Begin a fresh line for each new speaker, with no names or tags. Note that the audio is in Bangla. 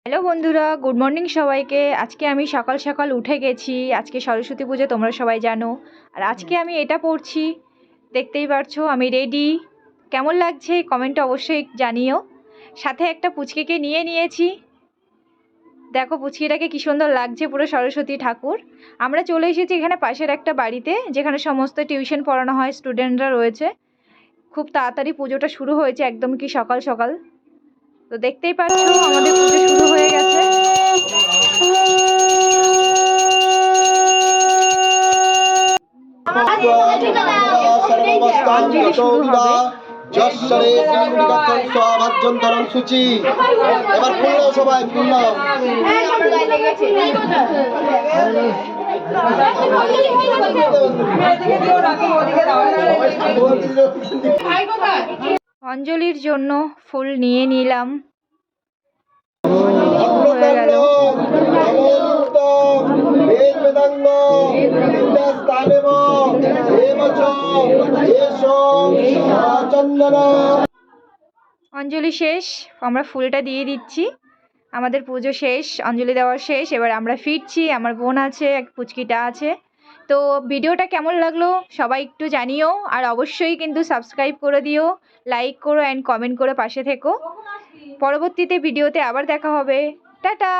হ্যালো বন্ধুরা, গুড মর্নিং সবাইকে। আজকে আমি সকাল সকাল উঠে গেছি। আজকে সরস্বতী পুজো, তোমরা সবাই জানো। আর আজকে আমি এটা পড়ছি, দেখতেই পারছো আমি রেডি। কেমন লাগছে কমেন্টে অবশ্যই জানিও। সাথে একটা পুচকিকে নিয়ে নিয়েছি। দেখো পুচকিটাকে কি সুন্দর লাগছে, পুরো সরস্বতী ঠাকুর। আমরা চলে এসেছি এখানে পাশের একটা বাড়িতে, যেখানে সমস্ত টিউশন পড়ানো হয়, স্টুডেন্টরা রয়েছে। খুব তাড়াতাড়ি পুজোটা শুরু হয়েছে, একদম কি সকাল সকাল। তো দেখতেই পাচ্ছ আমাদের পুজো শুরু হয়ে গেছে। অঞ্জলি শুরু হবে।
সূচি এবার খুললো সবাই, খুললো।
অঞ্জলির জন্য ফুল নিয়ে নিলাম। অঞ্জলি শেষ, আমরা ফুলটা দিয়ে দিচ্ছি। আমাদের পুজো শেষ, অঞ্জলি দেওয়া শেষ। এবার আমরা ফিরছি। আমার বোন আছে, এক পুচকিটা আছে। তো ভিডিওটা কেমন লাগলো সবাই একটু জানিও। আর অবশ্যই কিন্তু সাবস্ক্রাইব করে দিও, লাইক করো অ্যান্ড কমেন্ট করে পাশে থেকো। পরবর্তীতে ভিডিওতে আবার দেখা হবে। টাটা।